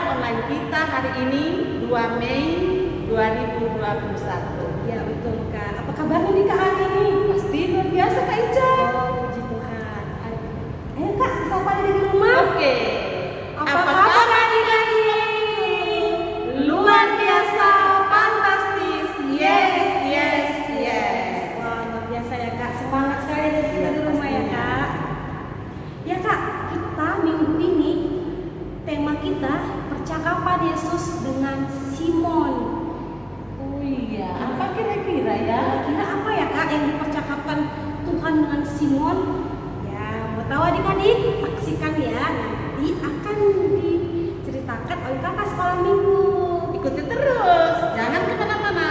online kita hari ini 2 Mei 2021. Ya betul Kak. Apa kabarnya nih Kak hari ini? Pasti luar biasa Kak Ica. Oh puji Tuhan. Ayo Kak, sapa di rumah. Oke. Apa kabar adik-adik? Luar biasa, fantastis. Yes, yes, yes. Wah luar biasa ya Kak. Semangat sekali dari rumah ya Kak. Ya Kak, kita minggu ini tema kita percakapan Yesus dengan Simon. Oh iya, apa kira-kira ya? Kira apa ya Kak yang dipercakapkan Tuhan dengan Simon? Ya, mau tahu adik-adik? Saksikan ya, nanti akan diceritakan oleh kakak sekolah minggu. Ikuti terus, jangan kemana-mana.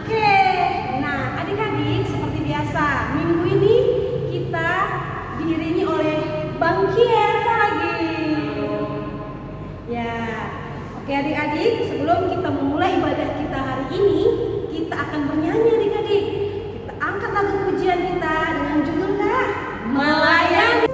Oke, nah adik-adik seperti biasa, minggu ini kita diiringi oleh Bang Kiesa lagi. Ya, oke adik-adik, sebelum kita memulai ibadah kita hari ini, kita akan bernyanyi adik-adik. Kita angkat lagu pujian kita dengan judulnya Melayani.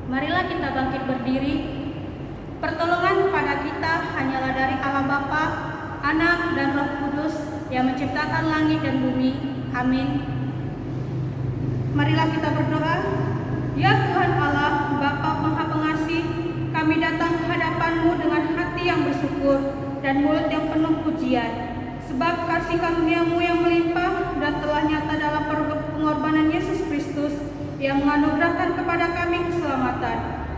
Marilah kita bangkit berdiri. Pertolongan pada kita hanyalah dari Allah Bapa, Anak dan Roh Kudus yang menciptakan langit dan bumi. Amin. Marilah kita berdoa. Ya Tuhan Allah, Bapa Maha Pengasih, kami datang ke hadapan-Mu dengan hati yang bersyukur dan mulut yang penuh pujian. Sebab kasih karunia-Mu yang melimpah dan telah nyata dalam pengorbanan Yesus Kristus yang menganugerahkan kepada kami keselamatan.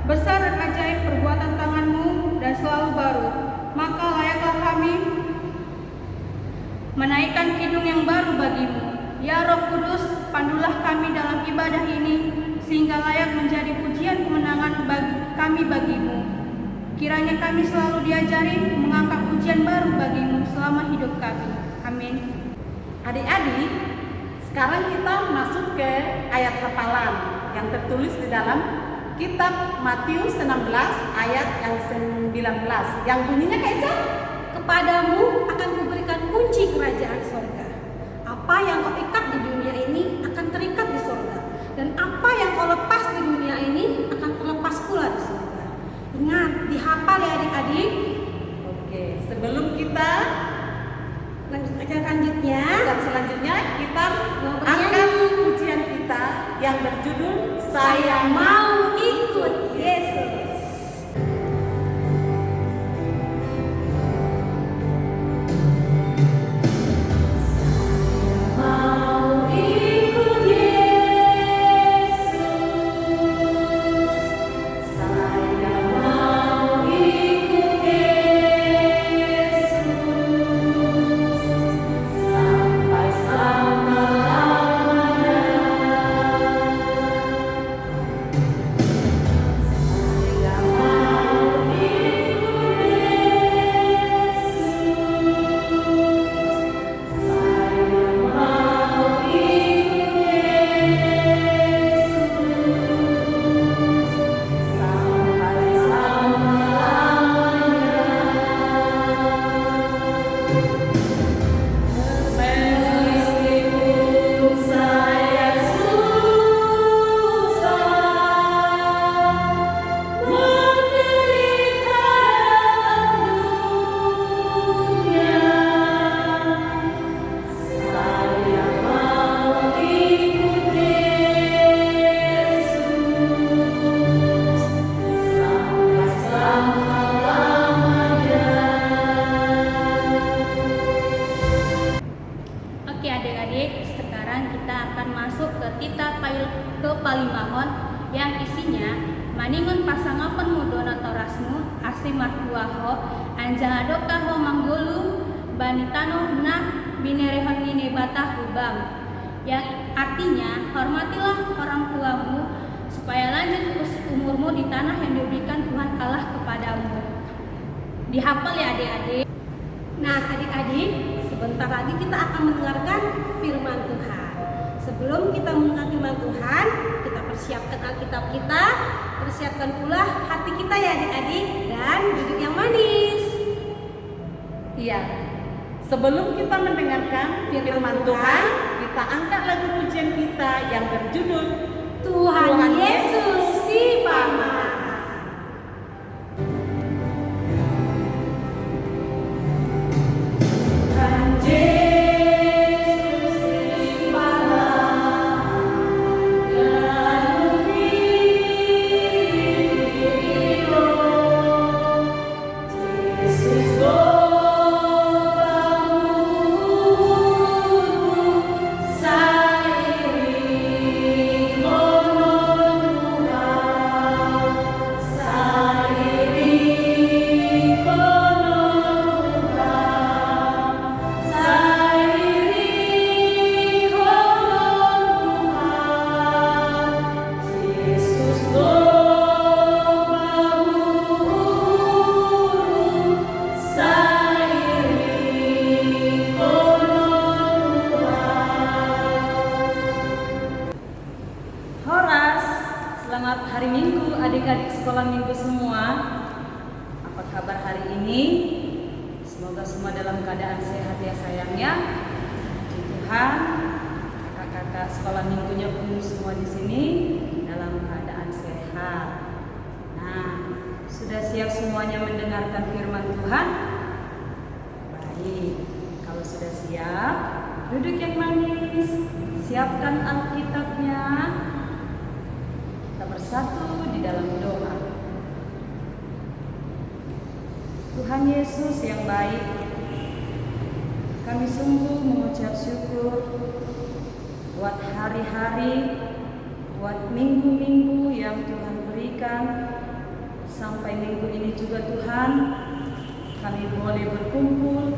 Besar dan ajaib perbuatan tangan-Mu dan selalu baru. Maka layaklah kami menaikkan kidung yang baru bagi-Mu. Ya Roh Kudus, pandulah kami dalam ibadah ini, sehingga layak menjadi pujian kemenangan kami bagi-Mu. Kiranya kami selalu diajari mengangkat pujian baru bagi-Mu selama hidup kami. Amin. Adik-adik, sekarang kita masuk ke ayat hafalan yang tertulis di dalam kitab Matius 16 ayat yang 19 yang bunyinya kayak Ica. Kepadamu akan kuberikan kunci kerajaan sorga. Apa yang kau ikat di dunia ini akan terikat di sorga, dan apa yang kau lepas di dunia ini akan terlepas pula di sorga. Ingat, dihafal ya adik-adik. Oke, sebelum kita Lanjut aja selanjutnya kita Mau akan pujian kita yang berjudul Saya Mau Ikut Yesus. Sampai si martuaho anjang adokaho manggulu banitano nah binerehon nini batah hubam, yang artinya hormatilah orang tuamu supaya lanjut umurmu di tanah yang diberikan Tuhan Allah kepadamu. Dihafal ya adik-adik. Nah adik-adik, sebentar lagi kita akan mendengarkan firman Tuhan. Sebelum kita mendengar firman Tuhan, kita persiapkan Alkitab kita, persiapkan pula hati kita ya adik-adik, dan duduk yang manis. Iya. Sebelum kita mendengarkan firman Tuhan, kita angkat lagu pujian kita yang berjudul Tuhan Yesus si Paman. Selamat hari Minggu adik-adik sekolah minggu semua. Apa kabar hari ini? Semoga semua dalam keadaan sehat ya sayangnya. Puji Tuhan, kakak-kakak sekolah minggunya pun semua di sini dalam keadaan sehat. Nah, sudah siap semuanya mendengarkan firman Tuhan? Baik, kalau sudah siap, duduk yang manis, siapkan Alkitabnya. Kita bersatu di dalam doa. Tuhan Yesus yang baik, kami sungguh mengucap syukur buat hari-hari, buat minggu-minggu yang Tuhan berikan. Sampai minggu ini juga Tuhan, kami boleh berkumpul,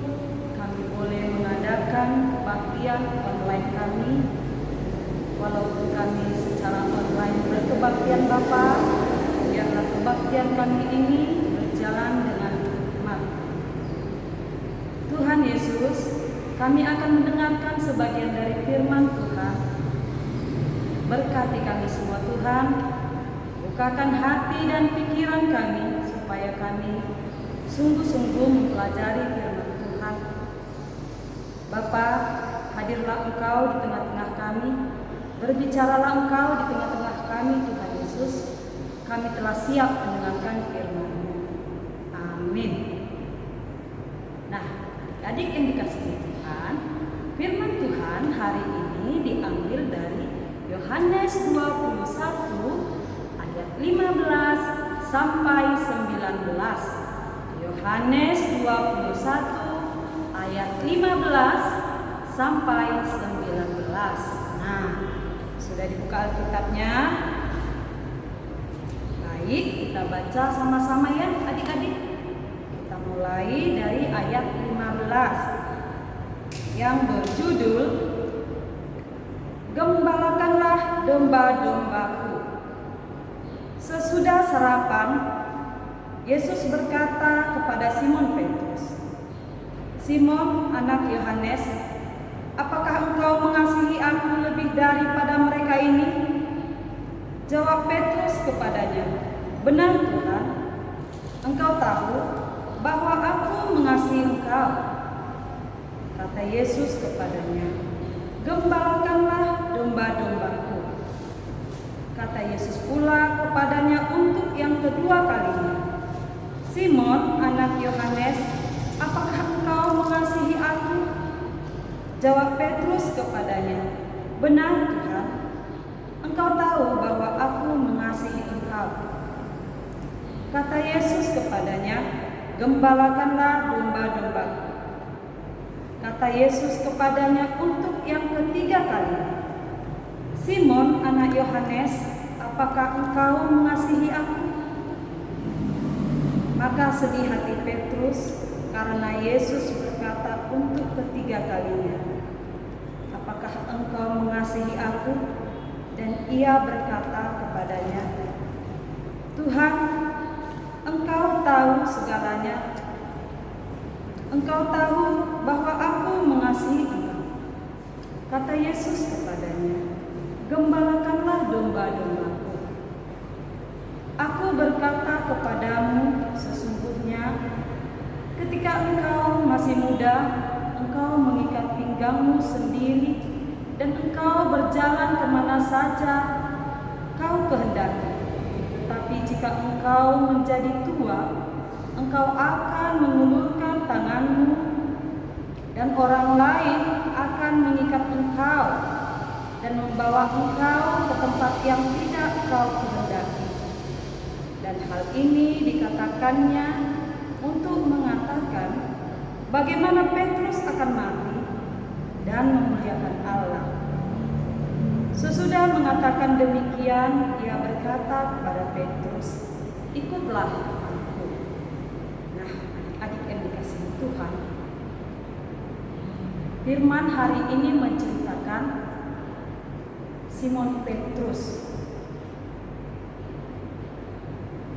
kami boleh mengadakan kebaktian online kami. Walaupun kami secara online berkebaktian Bapa, biarlah kebaktian kami ini berjalan dengan hikmat. Tuhan Yesus, kami akan mendengarkan sebagian dari firman Tuhan. Berkati kami semua Tuhan, bukakan hati dan pikiran kami supaya kami sungguh-sungguh mempelajari firman Tuhan. Bapa, hadirlah Engkau di tengah-tengah kami. Berbicaralah Engkau di tengah-tengah kami Tuhan Yesus. Kami telah siap mendengarkan firman-Mu. Amin. Nah, adik yang dikasihi Tuhan, firman Tuhan hari ini diambil dari Yohanes 21 ayat 15 sampai 19. Yohanes 21 ayat 15 sampai 19. Nah, sudah dibuka Alkitabnya? Baik, kita baca sama-sama ya adik-adik. Kita mulai dari ayat 15 yang berjudul Gembalakanlah domba-dombaku. Sesudah sarapan, Yesus berkata kepada Simon Petrus, "Simon, anak Yohanes, apakah engkau mengasihi aku lebih daripada mereka ini?" Jawab Petrus kepadanya, "Benar Tuhan, Engkau tahu bahwa aku mengasihi Engkau." Kata Yesus kepadanya, "Gembalakanlah domba-dombaku." Kata Yesus pula kepadanya untuk yang kedua kalinya, "Simon, anak Yohanes, apakah engkau mengasihi aku?" Jawab Petrus kepadanya, "Benar Tuhan, Engkau tahu bahwa aku mengasihi Engkau." Kata Yesus kepadanya, "Gembalakanlah domba-dombaku." Kata Yesus kepadanya untuk yang ketiga kalinya, "Simon, anak Yohanes, apakah engkau mengasihi aku?" Maka sedih hati Petrus karena Yesus berkata untuk ketiga kalinya, "Apakah engkau mengasihi aku?" Dan ia berkata kepadanya, "Tuhan, Engkau tahu segalanya. Engkau tahu bahwa aku mengasihi Engkau." Kata Yesus kepadanya, "Gembalakanlah domba-dombaku. Aku berkata kepadamu, sesungguhnya ketika engkau masih muda, engkau mengikat pinggangmu sendiri dan engkau berjalan kemana saja kau kehendaki. Tapi jika engkau menjadi tua, engkau akan mengulurkan tanganmu dan orang lain akan mengikat engkau dan membawa engkau ke tempat yang tidak kau kehendaki." Dan hal ini dikatakannya untuk mengatakan bagaimana Petrus akan mati dan memuliakan Allah. Sesudah mengatakan demikian, ia berkata kepada Petrus, "Ikutlah aku." Nah, adik-adik yang dikasihi Tuhan, firman hari ini menceritakan Simon Petrus.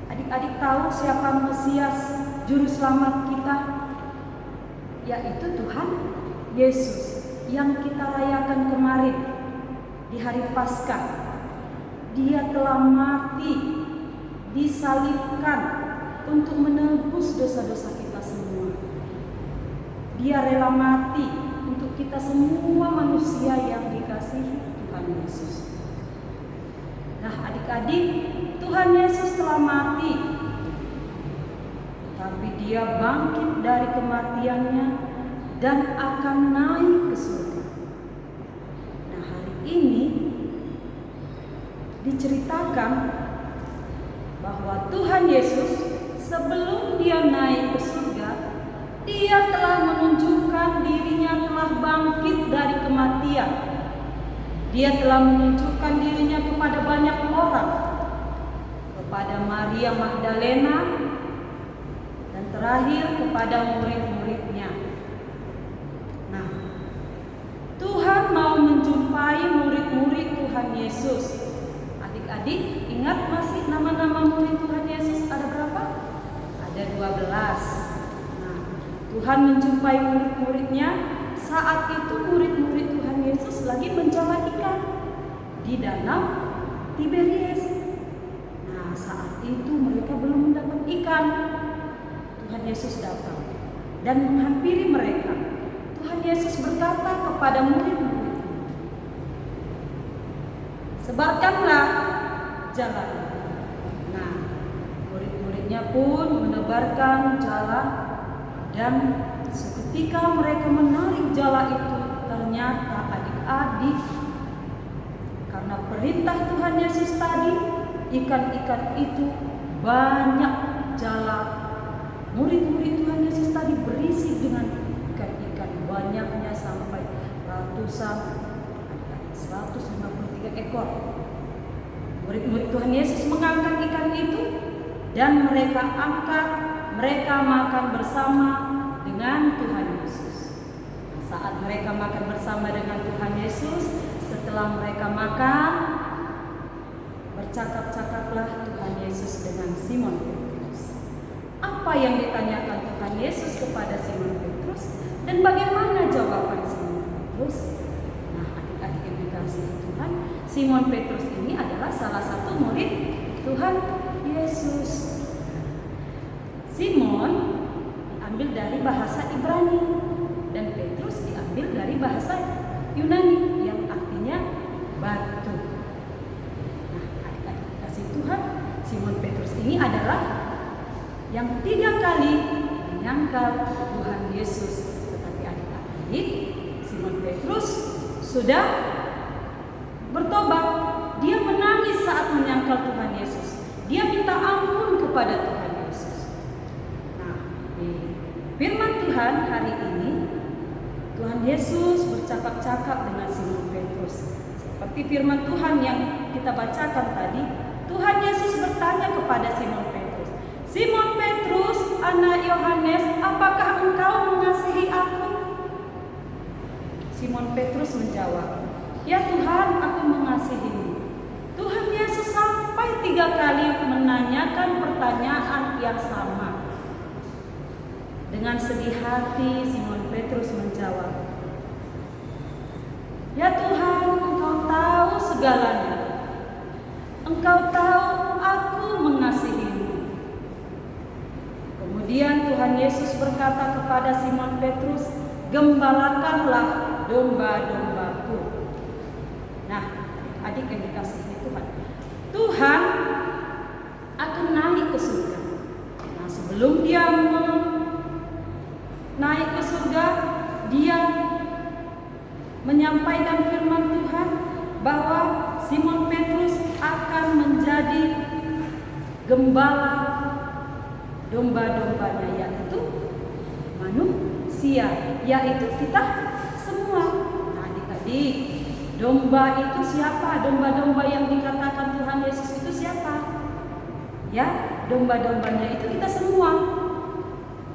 Adik-adik tahu siapa Mesias, juru selamat kita? Yaitu Tuhan Yesus yang kita rayakan kemarin di hari Paskah. Dia telah mati, disalibkan untuk menebus dosa-dosa kita semua. Dia rela mati untuk kita semua manusia yang dikasihi Tuhan Yesus. Nah, adik-adik, Tuhan Yesus telah mati, tapi dia bangkit dari kematiannya dan akan naik ke surga. Nah, hari ini diceritakan bahwa Tuhan Yesus sebelum dia naik ke surga, dia telah menunjukkan dirinya telah bangkit dari kematian. Dia telah menunjukkan dirinya kepada banyak orang, kepada Maria Magdalena, dan terakhir kepada murid-muridnya. Nah, Tuhan mau menjumpai murid-murid Tuhan Yesus. Adik-adik ingat masih nama-nama murid Tuhan Yesus ada berapa? Ada 12. Nah, Tuhan menjumpai murid-muridnya. Saat itu murid-murid Tuhan Yesus lagi menjala ikan di danau Tiberias. Nah, saat itu mereka belum mendapat ikan. Tuhan Yesus datang dan menghampiri mereka. Tuhan Yesus berkata kepada murid-muridnya, "Sebarkanlah jala." Nah, murid-muridnya pun menebarkan jala, dan seketika mereka menarik jala itu, ternyata adik-adik, karena perintah Tuhan Yesus tadi, ikan-ikan itu banyak jala. Murid-murid Tuhan Yesus tadi berisi dengan ikan-ikan, banyaknya sampai ratusan, 153 ekor. Murid-murid Tuhan Yesus mengangkat ikan itu dan mereka angkat, mereka makan bersama dengan Tuhan Yesus. Saat mereka makan bersama dengan Tuhan Yesus, setelah mereka makan, bercakap-cakaplah Tuhan Yesus dengan Simon Petrus. Apa yang ditanyakan Tuhan Yesus kepada Simon Petrus dan bagaimana jawaban Simon Petrus? Nah, adik-adik yang dikasihi Tuhan, Simon Petrus ini adalah salah satu murid Tuhan Yesus. Simon diambil dari bahasa Ibrani dan Petrus diambil dari bahasa Yunani yang artinya batu. Nah, adik-adik kasih Tuhan, Simon Petrus ini adalah yang 3 kali menyangkal Tuhan Yesus. Tetapi adik-adik, Simon Petrus sudah bertobat. Dia menangis saat menyangkal Tuhan Yesus. Dia minta ampun kepada Tuhan Yesus. Nah, di firman Tuhan hari ini, Tuhan Yesus bercakap-cakap dengan Simon Petrus. Seperti firman Tuhan yang kita bacakan tadi, Tuhan Yesus bertanya kepada Simon Petrus, "Simon Petrus, anak Yohanes, apakah engkau mengasihi aku? Simon Petrus menjawab, ya Tuhan, aku mengasihimu. Tuhan Yesus sampai 3 kali menanyakan pertanyaan yang sama. Dengan sedih hati Simon Petrus menjawab, ya Tuhan, engkau tahu segalanya. Engkau tahu aku mengasihimu. Kemudian Tuhan Yesus berkata kepada Simon Petrus, gembalakanlah domba-dombaku. Nah, adik yang dikasihi Tuhan, Tuhan akan naik ke surga. Nah, sebelum dia naik ke surga, dia menyampaikan firman Tuhan bahwa Simon Petrus akan menjadi gembala domba-dombanya, yaitu manusia, yaitu kita semua. Nah, adik-adik, domba itu siapa? Domba-domba yang dikatakan Tuhan Yesus itu siapa? Ya, domba-dombanya itu kita semua.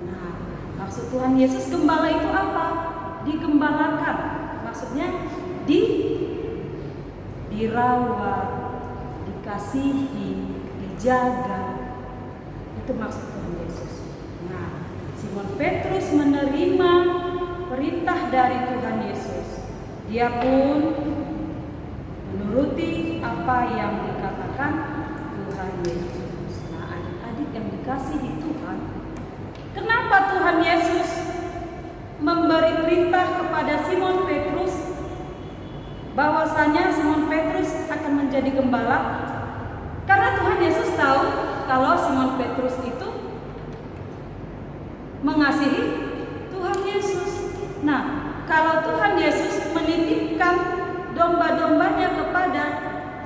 Nah, maksud Tuhan Yesus gembala itu apa? Digembalakan. Maksudnya dirawat, dikasihi, dijaga. Itu maksud Tuhan Yesus. Nah, Simon Petrus menerima perintah dari Tuhan Yesus. Dia pun menuruti apa yang dikatakan Tuhan Yesus. Nah, adik-adik yang dikasihi Tuhan, kenapa Tuhan Yesus memberi perintah kepada Simon Petrus bahwasanya Simon Petrus akan menjadi gembala? Karena Tuhan Yesus tahu kalau Simon Petrus itu mengasihi Tuhan Yesus. Nah, kalau Tuhan Yesus menitipkan domba-dombanya kepada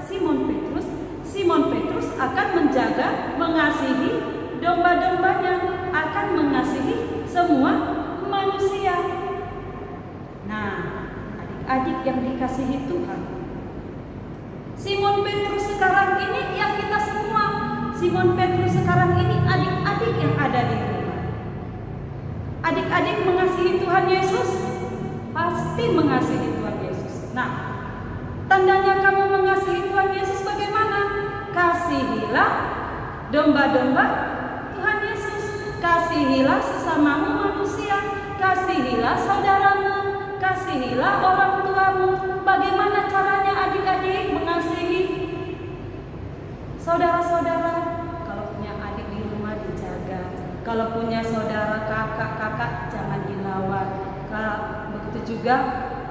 Simon Petrus, Simon Petrus akan menjaga, mengasihi domba-dombanya, akan mengasihi semua manusia. Nah, adik-adik yang dikasihi Tuhan, Simon Petrus sekarang ini ya kita semua. Simon Petrus sekarang ini adik-adik yang ada di rumah. Adik-adik mengasihi Tuhan Yesus? Pasti mengasihi Tuhan Yesus. Nah, tandanya kamu mengasihi Tuhan Yesus bagaimana? Kasihilah domba-domba Tuhan Yesus. Kasihilah sesamamu manusia. Kasihilah saudaramu. Kasihilah orang tuamu. Bagaimana caranya adik-adik mengasihi saudara-saudara? Kalau punya adik di rumah dijaga. Kalau punya saudara kakak jangan dilawan. Begitu juga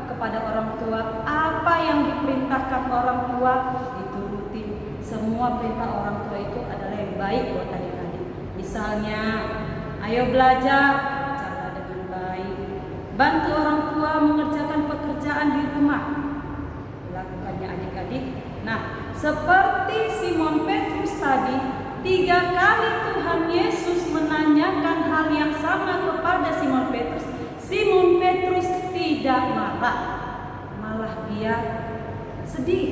kepada orang tua, apa yang diperintahkan orang tua diturutin. Semua perintah orang tua itu adalah yang baik buat adik-adik. Misalnya, ayo belajar, cara dengan baik. Bantu orang tua mengerjakan pekerjaan di rumah. Lakukannya adik-adik. Nah, seperti Simon Petrus tadi, 3 kali Tuhan Yesus menanyakan hal yang sama kepada Simon Petrus. Simon Petrus tidak marah, malah dia sedih.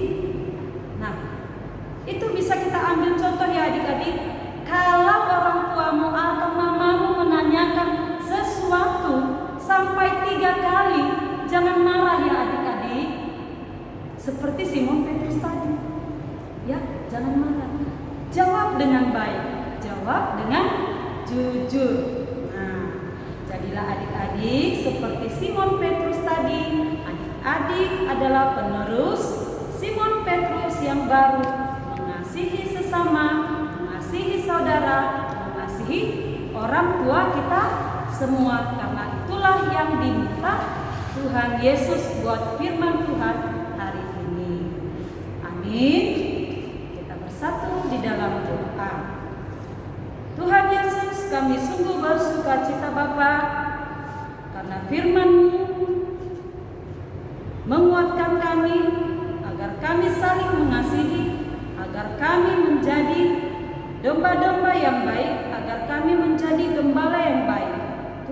Nah, itu bisa kita ambil contoh ya adik-adik. Kalau orang tuamu atau mamamu menanyakan sesuatu sampai 3 kali, jangan marah ya adik-adik. Seperti Simon Petrus tadi. Ya, jangan marah. Jawab dengan baik, jawab dengan jujur. Nah, jadilah adik-adik seperti Simon Petrus tadi. Adik-adik adalah penerus Simon Petrus yang baru, mengasihi sesama, mengasihi saudara, mengasihi orang tua kita semua. Karena itulah yang diminta Tuhan Yesus buat firman Tuhan hari ini. Amin. Kita bersatu di dalam doa. Tuhan Yesus, kami sungguh bersuka cita Bapa, karena firman-Mu menguatkan kami agar kami saling mengasihi, agar kami menjadi domba-domba yang baik, agar kami menjadi gembala yang baik.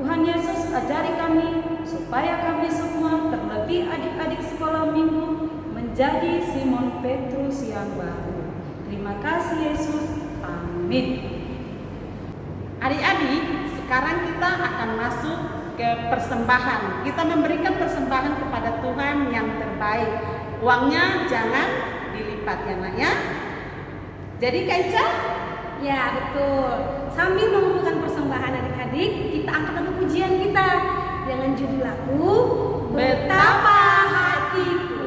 Tuhan Yesus, ajari kami supaya kami semua, terlebih adik-adik sekolah minggu, menjadi Simon Petrus yang baru. Terima kasih Yesus. Amin. Adik-adik, akan masuk ke persembahan. Kita memberikan persembahan kepada Tuhan yang terbaik. Uangnya jangan dilipat ya nak ya. Jadi Kak Ica? Ya betul. Sambil mengumpulkan persembahan adik-adik, kita angkat lagu pujian kita dengan judul lagu Betapa Hatiku.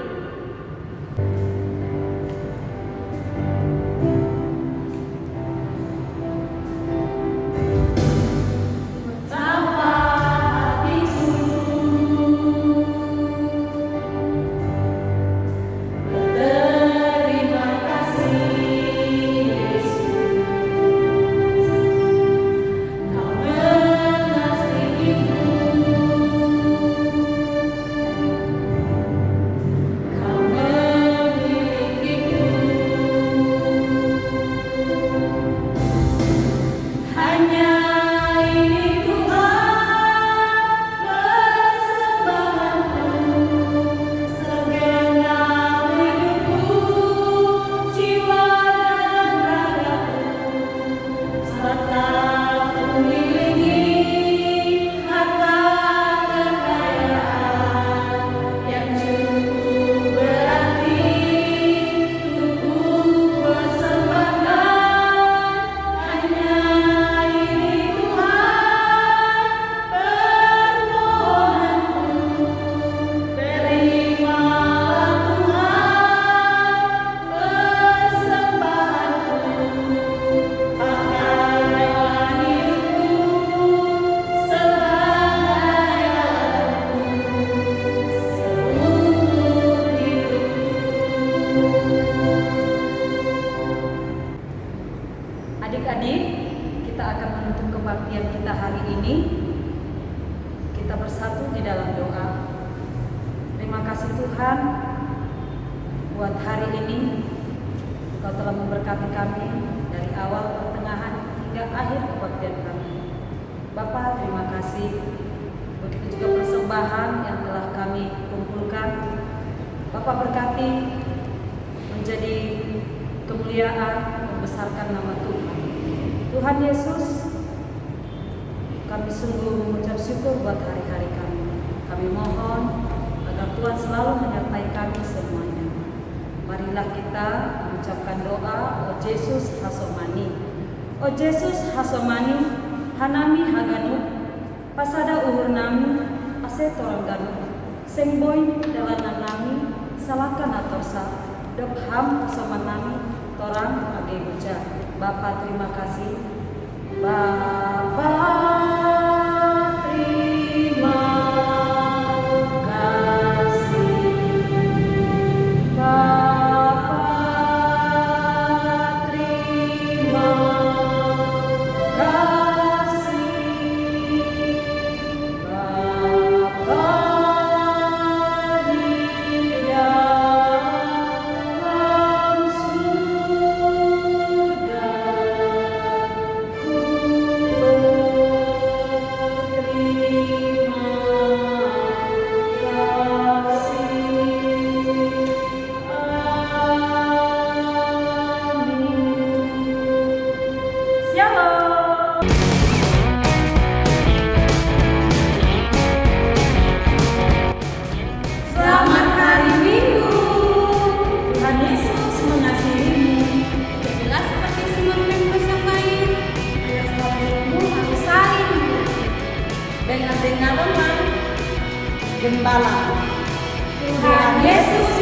Adik-adik, kita akan menutup kebaktian kita hari ini. Kita bersatu di dalam doa. Terima kasih Tuhan buat hari ini. Engkau telah memberkati kami dari awal, pertengahan, hingga akhir kebaktian kami. Bapa, terima kasih. Begitu juga persembahan yang telah kami kumpulkan. Bapa berkati menjadi kemuliaan membesarkan nama Tuhan. Tuhan Yesus, kami sungguh mengucap syukur buat hari-hari kami. Kami mohon agar Tuhan selalu menyertai kami semuanya. Marilah kita mengucapkan doa, O Yesus Hasomani. O Yesus Hasomani, Hanami Haganu, Pasada Uhur Nami, Ase Torang Ganu, Sengboy Dalanan Nami, Salakan Atorsa, Dopham Hasoman Nami, Torang Age Buja. Bapa terima kasih. Bapa terima kasih. Bapa terima kasih. Bapa di dalam surga, Selamat hari Minggu. Tuhan Yesus mengasihimu. Jelas seperti Simon Petrus yang baik, ayat 40 harus saling mengasihi. Dengan dengar Gembala. Tuhan Yesus